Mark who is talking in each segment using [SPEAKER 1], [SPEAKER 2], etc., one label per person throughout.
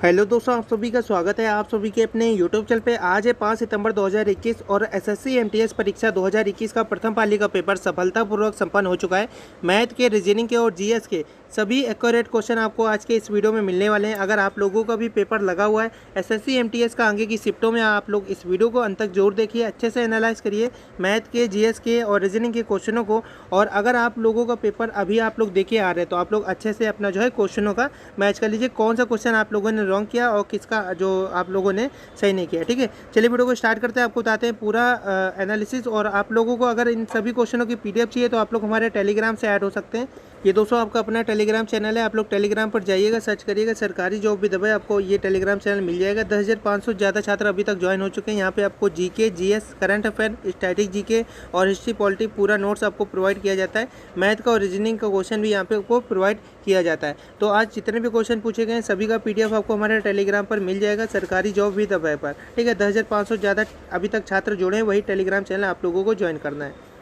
[SPEAKER 1] Hello दोस्तों, आप सभी का स्वागत है आप सभी के अपने यूट्यूब चैनल पे। आज है 5 सितंबर 2021 और एसएससी एमटीएस परीक्षा 2021 का प्रथम पाली का पेपर सफलतापूर्वक संपन्न हो चुका है। मैथ के, रीजनिंग के और जीएस के सभी एक्यूरेट क्वेश्चन आपको आज के इस वीडियो में मिलने वाले हैं। अगर आप लोगों का भी पेपर लगा हुआ है एसएससी एमटीएस का आगे की शिफ्टों में, आप लोग इस वीडियो को अंत तक जरूर देखिए, अच्छे से एनालाइज करिए मैथ के, जीएस के और रीजनिंग के क्वेश्चनों को। और अगर आप लोगों का पेपर अभी आप लोग देखे आ रहे हैं तो आप लोग अच्छे से अपना जो है क्वेश्चनों का मैच कर लीजिए, कौन सा क्वेश्चन आप लोगों ने रॉन्ग किया और किसका जो आप लोगों ने सही नहीं किया। ठीक है, चलिए वीडियो को स्टार्ट करते हैं। आपको बताते हैं पूरा एनालिसिस। और आप लोगों को अगर इन सभी क्वेश्चनों की पीडीएफ चाहिए तो आप लोग हमारे टेलीग्राम से ऐड हो सकते हैं। ये दोस्तों आपका अपना टेलीग्राम चैनल है, आप लोग टेलीग्राम पर जाइएगा, सर्च करिएगा सरकारी जॉब भी दबाए, आपको ये टेलीग्राम चैनल मिल जाएगा। 10,500 से ज़्यादा छात्र अभी तक ज्वाइन हो चुके हैं। यहाँ पे आपको GK, GS, current affair, static GK और हिस्ट्री पॉलिटी पूरा नोट्स आपको प्रोवाइड किया जाता है। मैथ का और रीजनिंग का क्वेश्चन भी यहाँ पे आपको प्रोवाइड किया जाता है। तो आज जितने भी क्वेश्चन पूछे गए हैं सभी का पीडीएफ आपको हमारे टेलीग्राम पर मिल जाएगा, सरकारी जॉब भी दबाए पर। ठीक है, 10,500 से ज़्यादा अभी तक छात्र जुड़े हैं, वही टेलीग्राम चैनल आप लोगों को ज्वाइन करना है।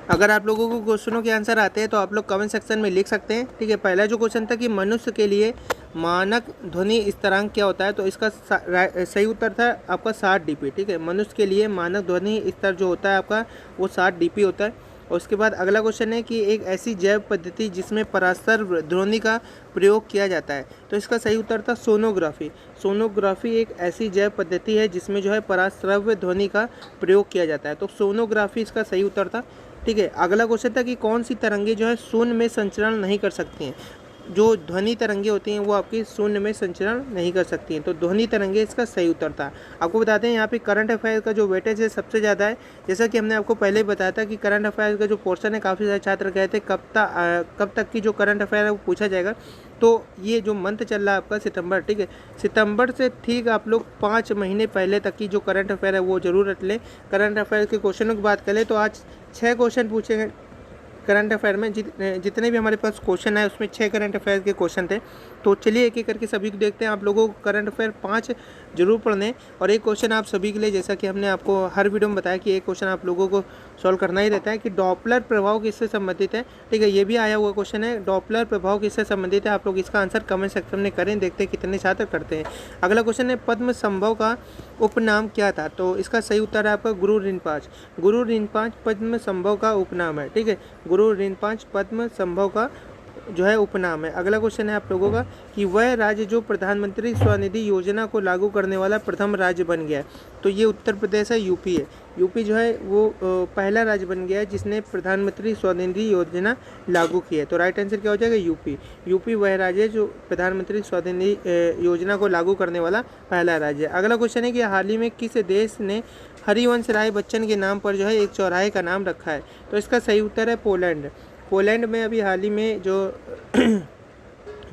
[SPEAKER 1] अगर आप लोगों को क्वेश्चनों के आंसर आते हैं तो आप लोग कमेंट सेक्शन में लिख सकते हैं। ठीक है, पहला जो क्वेश्चन था कि मनुष्य के लिए मानक ध्वनि स्थिरांक क्या होता है, तो इसका सही उत्तर था आपका 60 डीपी। ठीक है, मनुष्य के लिए मानक ध्वनि स्तर जो होता है आपका वो 60 डीपी होता है। और उसके बाद अगला क्वेश्चन है कि एक ऐसी जैव पद्धति जिसमें परास्पर ध्वनि का प्रयोग किया जाता है, तो इसका सही उत्तर था सोनोग्राफी। सोनोग्राफी एक ऐसी जैव पद्धति है जिसमें जो है पराश्रव्य ध्वनि का प्रयोग किया जाता है, तो सोनोग्राफी इसका सही उत्तर था। ठीक है, अगला क्वेश्चन था कि कौन सी तरंगे जो है शून्य में संचरण नहीं कर सकती हैं। जो ध्वनि तरंगे होती हैं वो आपकी शून्य में संचरण नहीं कर सकती हैं, तो ध्वनि तरंगे इसका सही उत्तर था। आपको बताते हैं यहाँ पे करंट अफेयर का जो वेटेज है सबसे ज़्यादा है। जैसा कि हमने आपको पहले ही बताया था कि करंट अफेयर का जो पोर्शन है, काफ़ी सारे छात्र कहते हैं कब तक की जो करंट अफेयर है वो पूछा जाएगा। तो ये जो मंथ चल रहा है आपका सितंबर, ठीक है, सितंबर से ठीक आप लोग 5 महीने पहले तक की जो करंट अफेयर है वो जरूर रख लें। करंट अफेयर के क्वेश्चनों की बात करें तो आज 6 क्वेश्चन पूछे गए करंट अफेयर में। जितने भी हमारे पास क्वेश्चन है उसमें 6 करंट अफेयर के क्वेश्चन थे। तो चलिए एक एक करके सभी को देखते हैं। आप लोगों को करंट अफेयर 5 जरूर पढ़ने और एक क्वेश्चन आप सभी के लिए, जैसा कि हमने आपको हर वीडियो में बताया कि एक क्वेश्चन आप लोगों को सॉल्व करना ही रहता है कि डॉपलर प्रभाव किससे संबंधित है। ठीक है, ये भी आया हुआ क्वेश्चन है, डॉपलर प्रभाव किससे संबंधित है। आप लोग इसका आंसर कमेंट सेक्शन में करें, देखते हैं कितने छात्र करते हैं। अगला क्वेश्चन है पद्म संभव का उपनाम क्या था, तो इसका सही उत्तर है आपका गुरु ऋणपांच। गुरु ऋणपांच पद्म संभव का उपनाम है। ठीक है, गुरु ऋणपांच पद्म संभव का जो है उपनाम है। अगला क्वेश्चन है आप लोगों का कि वह राज्य जो प्रधानमंत्री स्वनिधि योजना को लागू करने वाला प्रथम राज्य बन गया है, तो ये उत्तर प्रदेश है, यूपी है। यूपी जो है वो पहला राज्य बन गया है जिसने प्रधानमंत्री स्वनिधि योजना लागू की है, तो राइट आंसर क्या हो जाएगा यूपी। यूपी वह राज्य है जो प्रधानमंत्री स्वनिधि योजना को लागू करने वाला पहला राज्य है। अगला क्वेश्चन है कि हाल ही में किस देश ने हरिवंश राय बच्चन के नाम पर जो है एक चौराहे का नाम रखा है, तो इसका सही उत्तर है पोलैंड। पोलैंड में अभी हाल ही में जो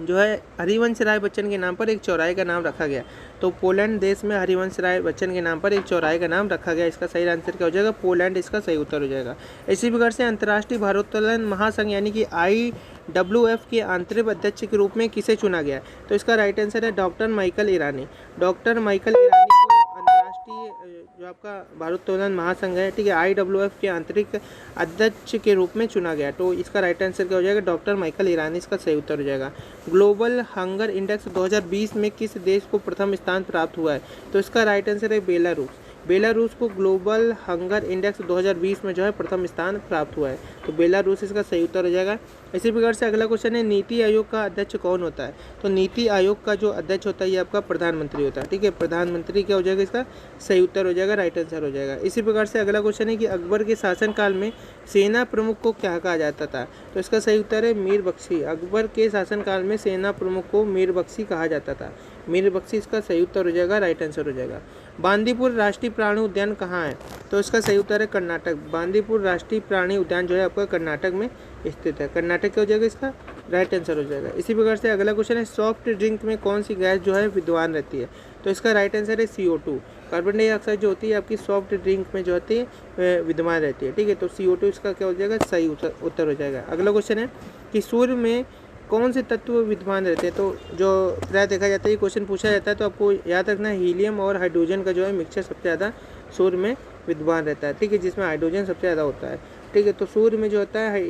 [SPEAKER 1] है हरिवंश राय बच्चन के नाम पर एक चौराहे का नाम रखा गया, तो पोलैंड देश में हरिवंश राय बच्चन के नाम पर एक चौराहे का नाम रखा गया। इसका सही आंसर क्या हो जाएगा, पोलैंड इसका सही उत्तर हो जाएगा। इसी प्रकार से अंतर्राष्ट्रीय भारोत्तोलन महासंघ यानी कि IWF के आंतरिक अध्यक्ष के रूप में किसे चुना गया, तो इसका राइट आंसर है डॉक्टर माइकल ईरानी। डॉक्टर माइकल ईरानी को अंतर्राष्ट्रीय जो आपका भारोत्तोलन महासंघ है, ठीक है, IWF के आंतरिक अध्यक्ष के रूप में चुना गया, तो इसका राइट आंसर क्या हो जाएगा, डॉक्टर माइकल ईरानी इसका सही उत्तर हो जाएगा। ग्लोबल हंगर इंडेक्स 2020 में किस देश को प्रथम स्थान प्राप्त हुआ है, तो इसका राइट आंसर है बेलारूस। बेलारूस को ग्लोबल हंगर इंडेक्स 2020 में जो है प्रथम स्थान प्राप्त हुआ है, तो बेलारूस इसका सही उत्तर हो जाएगा। इसी प्रकार से अगला क्वेश्चन है नीति आयोग का अध्यक्ष कौन होता है, तो नीति आयोग का जो अध्यक्ष होता है ये आपका प्रधानमंत्री होता है। ठीक है, प्रधानमंत्री क्या हो जाएगा, इसका सही उत्तर हो जाएगा, राइट आंसर हो जाएगा। इसी प्रकार से अगला क्वेश्चन है कि अकबर के शासनकाल में सेना प्रमुख को क्या कहा जाता था, तो इसका सही उत्तर है मीर बख्शी। अकबर के शासनकाल में सेना प्रमुख को मीर बख्शी कहा जाता था, मीर बख्शी इसका सही उत्तर हो जाएगा, राइट आंसर हो जाएगा। बांदीपुर राष्ट्रीय प्राणी उद्यान कहाँ है, तो इसका सही उत्तर है कर्नाटक। बांदीपुर राष्ट्रीय प्राणी उद्यान जो है आपका कर्नाटक में स्थित है, कर्नाटक क्या हो जाएगा, इसका राइट आंसर हो जाएगा। इसी प्रकार से अगला क्वेश्चन है सॉफ्ट ड्रिंक में कौन सी गैस जो है विद्यमान रहती है, तो इसका राइट आंसर है CO2। कार्बन डाइऑक्साइड जो होती है आपकी सॉफ्ट ड्रिंक में जो होती है विद्यमान रहती है। ठीक है, तो CO2 इसका क्या हो जाएगा, सही उत्तर हो जाएगा। अगला क्वेश्चन है कि सूर्य में कौन से तत्व विद्यमान रहते हैं, तो जो प्राय देखा जाता है ये क्वेश्चन पूछा जाता है, तो आपको याद रखना है हीलियम और हाइड्रोजन का जो है मिक्सचर सबसे ज़्यादा सूर्य में विद्यमान रहता है। ठीक है, जिसमें हाइड्रोजन सबसे ज़्यादा होता है। ठीक है, तो सूर्य में जो होता है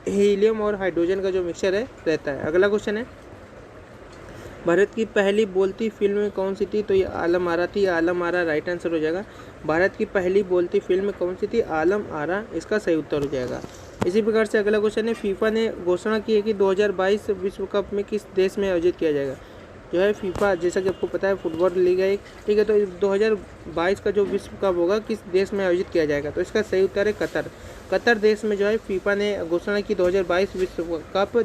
[SPEAKER 1] हीलियम और हाइड्रोजन का जो मिक्सचर है रहता है। अगला क्वेश्चन है भारत की पहली बोलती फिल्म कौन सी थी? तो ये आलम आरा थी। आलम आरा राइट आंसर हो जाएगा। भारत की पहली बोलती फिल्म कौन सी थी? आलम आरा इसका सही उत्तर हो जाएगा। इसी प्रकार से अगला क्वेश्चन है, फीफा ने घोषणा की है कि 2022 विश्व कप में किस देश में आयोजित किया जाएगा? जो है फीफा, जैसा कि आपको पता है फुटबॉल लीग है एक, ठीक है। तो 2022 का जो विश्व कप होगा किस देश में आयोजित किया जाएगा? तो इसका सही उत्तर है कतर। कतर देश में जो है फीफा ने घोषणा की 2022 विश्व कप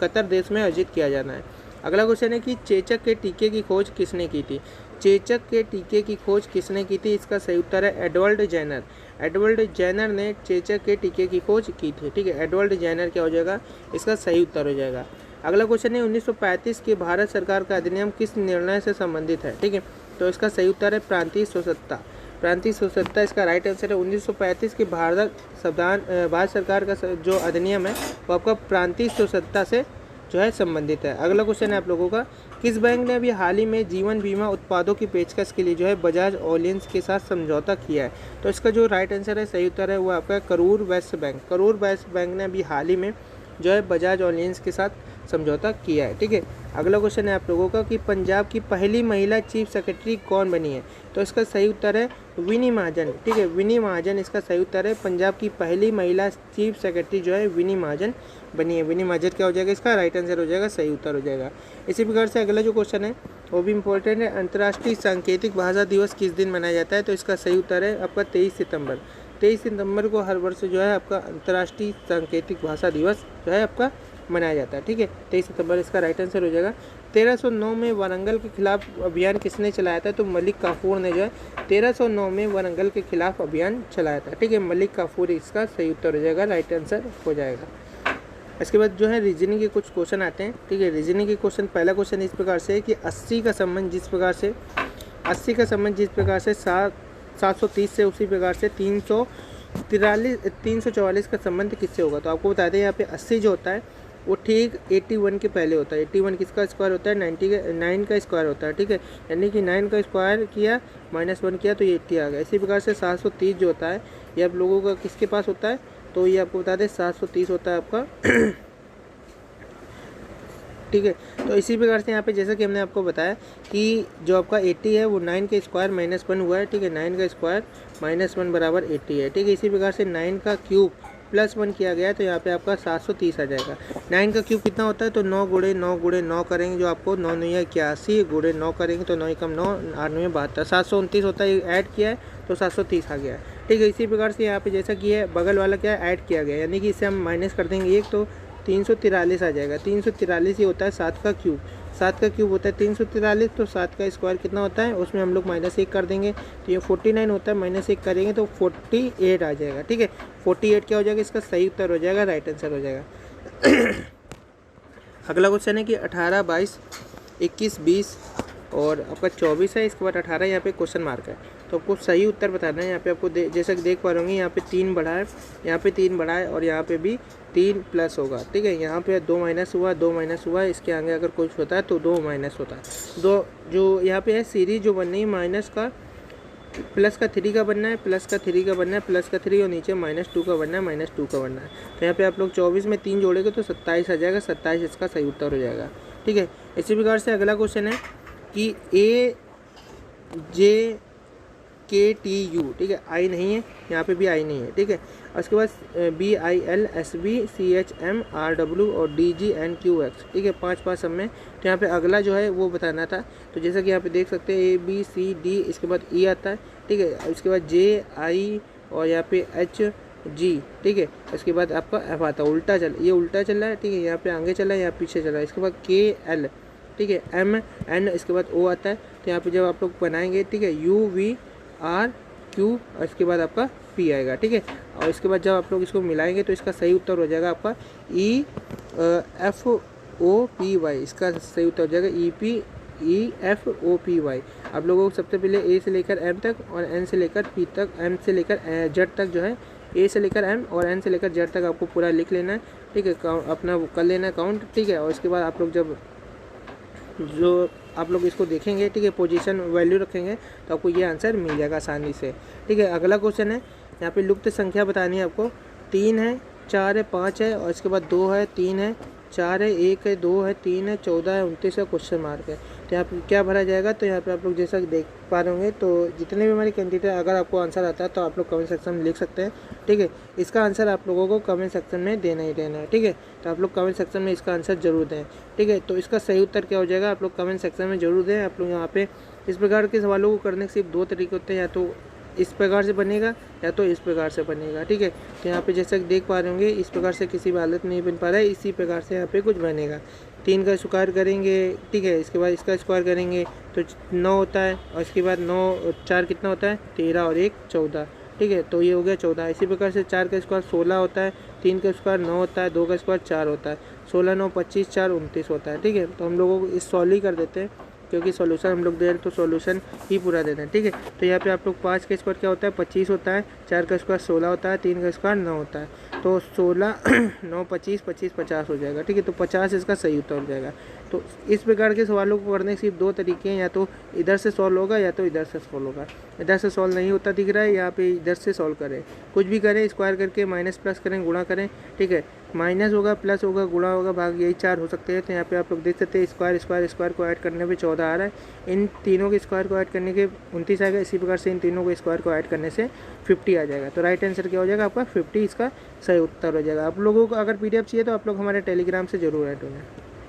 [SPEAKER 1] कतर देश में आयोजित किया जाना है। अगला क्वेश्चन है कि चेचक के टीके की खोज किसने की थी? चेचक के टीके की खोज किसने की थी? इसका सही उत्तर है एडवर्ड जेनर। एडवर्ड जेनर ने चेचक के टीके की खोज की थी, ठीक है। एडवर्ड जेनर क्या हो जाएगा? इसका सही उत्तर हो जाएगा। अगला क्वेश्चन है 1935 के भारत सरकार का अधिनियम किस निर्णय से संबंधित है? ठीक है, तो इसका सही उत्तर है प्रांतीय स्वतंत्रता। प्रांतीय स्वतंत्रता इसका राइट आंसर है। 1935 के भारत सरकार का जो अधिनियम है वो आपका प्रांतीय स्वतंत्रता से जो है संबंधित है। अगला क्वेश्चन है आप लोगों का, किस बैंक ने अभी हाल ही में जीवन बीमा उत्पादों की पेशकश के लिए जो है बजाज ऑलियंस के साथ समझौता किया है? तो इसका जो राइट आंसर है, सही उत्तर है वो आपका करूर वैश्य बैंक। करूर वैश्य बैंक ने अभी हाल ही में जो है बजाज ऑलियंस के साथ समझौता किया है, ठीक है। अगला क्वेश्चन है आप लोगों का कि पंजाब की पहली महिला चीफ सेक्रेटरी कौन बनी है? तो इसका सही उत्तर है विनी महाजन, ठीक है। विनी महाजन इसका सही उत्तर है। पंजाब की पहली महिला चीफ सेक्रेटरी जो है विनी महाजन बनी है। विनी महाजन क्या हो जाएगा? इसका राइट आंसर हो जाएगा, सही उत्तर हो जाएगा। इसी प्रकार से अगला जो क्वेश्चन है वो भी इंपॉर्टेंट है, अंतर्राष्ट्रीय सांकेतिक भाषा दिवस किस दिन मनाया जाता है? तो इसका सही उत्तर है आपका 23 सितंबर। 23 सितंबर को हर वर्ष जो है आपका अंतर्राष्ट्रीय सांकेतिक भाषा दिवस जो है आपका मनाया जाता है, ठीक है। 23 सितंबर इसका राइट आंसर हो जाएगा। 1309 में वारंगल के खिलाफ अभियान किसने चलाया था? तो मलिक काफूर ने जो है 1309 में वारंगल के खिलाफ अभियान चलाया था, ठीक है। मलिक काफूर इसका सही उत्तर हो जाएगा, राइट आंसर हो जाएगा। इसके बाद जो है रीजनिंग के कुछ क्वेश्चन आते हैं, ठीक है। रीजनिंग के क्वेश्चन, पहला क्वेश्चन इस प्रकार से है कि 80 का संबंध जिस प्रकार से 730 से उसी प्रकार से 344 का संबंध किससे होगा? तो आपको बता दें यहाँ पे 80 जो होता है वो ठीक 81 के पहले होता है। 81 किसका स्क्वायर होता है? 9 का स्क्वायर होता है, ठीक है। यानी कि 9 का स्क्वायर किया -1 किया तो ये 80 आ गया। इसी प्रकार से 730 जो होता है ये आप लोगों का किसके पास होता है? तो ये आपको बता दें 730 होता है आपका ठीक है। तो इसी प्रकार से यहाँ पे जैसा कि हमने आपको बताया कि जो आपका 80 है वो 9 के स्क्वायर -1 हुआ है, ठीक है। 9 का स्क्वायर -1 बराबर 80 है, ठीक है। इसी प्रकार से 9 का क्यूब +1 किया गया है तो यहाँ पे आपका 730 आ जाएगा। 9 का क्यूब कितना होता है? तो 9 गुणे 9 गुणे 9 करेंगे जो आपको 9 9 81 गुणे 9 करेंगे तो 9 एकम 9 8 9 72 729 होता है। ऐड किया है तो 730 आ गया है, ठीक है। इसी प्रकार से यहाँ पे जैसा कि है बगल वाला क्या है? ऐड किया गया, यानी कि इसे हम माइनस कर देंगे 1 तो 343 आ जाएगा। 343 ये होता है 7 का क्यूब। 7 का क्यूब होता है 343, तो 7 का स्क्वायर कितना होता है? उसमें हम लोग -1 कर देंगे तो ये 49 होता है, -1 करेंगे तो 48 आ जाएगा, ठीक है। 48 क्या हो जाएगा? इसका सही उत्तर हो जाएगा, राइट आंसर हो जाएगा। अगला क्वेश्चन है कि 18, 22, 21, 20 और आपका 24 है। इसके बाद 18 यहाँ पे क्वेश्चन मार्क है तो आपको सही उत्तर बताना है। यहाँ पे आपको जैसा कि देख पा रहे होंगे यहाँ पे 3 बढ़ा है, यहाँ पे 3 बढ़ा है और यहाँ पे भी 3 प्लस होगा, ठीक है। यहाँ पे 2 माइनस हुआ, 2 माइनस हुआ, इसके आगे अगर कुछ होता है तो 2 माइनस होता है। 2 जो यहाँ पे है सीरीज जो बननी है माइनस का प्लस का 3 का बनना है, प्लस का 3 का बनना है, प्लस का 3 और नीचे -2 का बनना है, -2 का बनना है। तो यहाँ पे आप लोग 24 में 3 जोड़ेंगे तो 27 आ जाएगा। 27 इसका सही उत्तर हो जाएगा, ठीक है। इसी प्रकार से अगला क्वेश्चन है कि AJKTU, ठीक है। आई नहीं है, यहाँ पे भी आई नहीं है, ठीक है। उसके बाद BIL SB CHM RW और DGNQX, ठीक है। 5 सब में। तो यहाँ पे अगला जो है वो बताना था। तो जैसा कि यहाँ पे देख सकते हैं ABCD, इसके बाद E आता है, ठीक है। उसके बाद JI और यहाँ पे HG, ठीक है। इसके बाद आपका F आता है। ये उल्टा चल रहा है, ठीक है। यहाँ पे आगे चल रहा है, यहाँ पीछे चल रहा है। इसके बाद KL, ठीक है। MN, इसके बाद O आता है। तो यहाँ पे जब आप लोग बनाएंगे, ठीक है, UVRQ और इसके बाद आपका P आएगा, ठीक है। और इसके बाद जब आप लोग इसको मिलाएंगे तो इसका सही उत्तर हो जाएगा आपका EFOPY। इसका सही उत्तर हो जाएगा EFOPY। आप लोगों को सबसे पहले A से लेकर M तक और N से लेकर P तक, M से लेकर Z तक जो है, A से लेकर M और N से लेकर Z तक आपको पूरा लिख लेना है, ठीक है। अपना कर लेना है काउंट, ठीक है। और इसके बाद आप लोग जब आप लोग इसको देखेंगे, ठीक है, पोजीशन वैल्यू रखेंगे तो आपको ये आंसर मिल जाएगा आसानी से, ठीक है। अगला क्वेश्चन है, यहाँ पे लुप्त संख्या बतानी है आपको। 3 है, 4 है, 5 है और इसके बाद 2 है, 3 है, 4 है, 1 है, 2 है, 3 है, 14 है, 29 का क्वेश्चन मार्क है। तो यहाँ पे क्या भरा जाएगा, तो यहाँ पे आप लोग जैसा देख पा रहे होंगे, तो जितने भी हमारे कैंडिडेट है, अगर आपको आंसर आता है तो आप लोग कमेंट सेक्शन में लिख सकते हैं। ठीक है, इसका आंसर आप लोगों को कमेंट सेक्शन में देना ही देना है। ठीक है, तो आप लोग कमेंट सेक्शन में इसका आंसर जरूर दें। ठीक है, तो इसका सही उत्तर क्या हो जाएगा, आप लोग कमेंट सेक्शन में जरूर दें। आप लोग यहाँ पे इस प्रकार के सवालों को करने के सिर्फ 2 तरीके होते हैं, या तो इस प्रकार से बनेगा या तो इस प्रकार से बनेगा। ठीक है, तो यहाँ पे जैसा कि देख पा रहे होंगे, इस प्रकार से किसी भी हालत में नहीं बन पा रहा है, इसी प्रकार से यहाँ पे कुछ बनेगा। 3 का स्क्वायर करेंगे, ठीक है, इसके बाद इसका स्क्वायर करेंगे तो 9 होता है, और इसके बाद 9 4 कितना होता है, 13 और 1 14। ठीक है, तो ये हो गया 14। इसी प्रकार से 4 का स्क्वायर 16 होता है, 3 का स्क्वायर 9 होता है, 2 का स्क्वायर 4 होता है, 16 9 25 4 29 होता है। ठीक है, तो हम लोगों को इस सॉल्व ही कर देते हैं, क्योंकि सॉल्यूशन हम लोग दे रहे हैं तो सॉल्यूशन ही पूरा देना है। ठीक है, तो यहाँ पे आप लोग 5 का स्क्वायर क्या होता है, 25 होता है, 4 का स्क्वायर 16 होता है, 3 का स्क्वायर 9 होता है, तो 16 9 25 25 50 हो जाएगा। ठीक है, तो 50 इसका सही उत्तर हो जाएगा। तो इस प्रकार के सवालों को करने के सिर्फ 2 तरीके हैं, या तो इधर से सॉल्व होगा या तो इधर से सॉल्व होगा। इधर से सॉल्व नहीं होता दिख रहा है, यहाँ पे इधर से सॉल्व करें, कुछ भी करें, स्क्वायर करके माइनस प्लस करें, गुणा करें। ठीक है, माइनस होगा, प्लस होगा, गुणा होगा, भाग, यही 4 हो सकते हैं। तो यहाँ पे आप लोग देख सकते हैं स्क्वायर स्क्वायर स्क्वायर को ऐड करने पे 14 आ रहा है। इन तीनों के स्क्वायर को ऐड करने के 29 आएगा। इसी प्रकार से इन तीनों के स्क्वायर को ऐड करने से 50 आ जाएगा। तो राइट आंसर क्या हो जाएगा आपका 50, इसका सही उत्तर हो जाएगा। आप लोगों को अगर PDF चाहिए तो आप लोग हमारे टेलीग्राम से जरूर ऐड होना।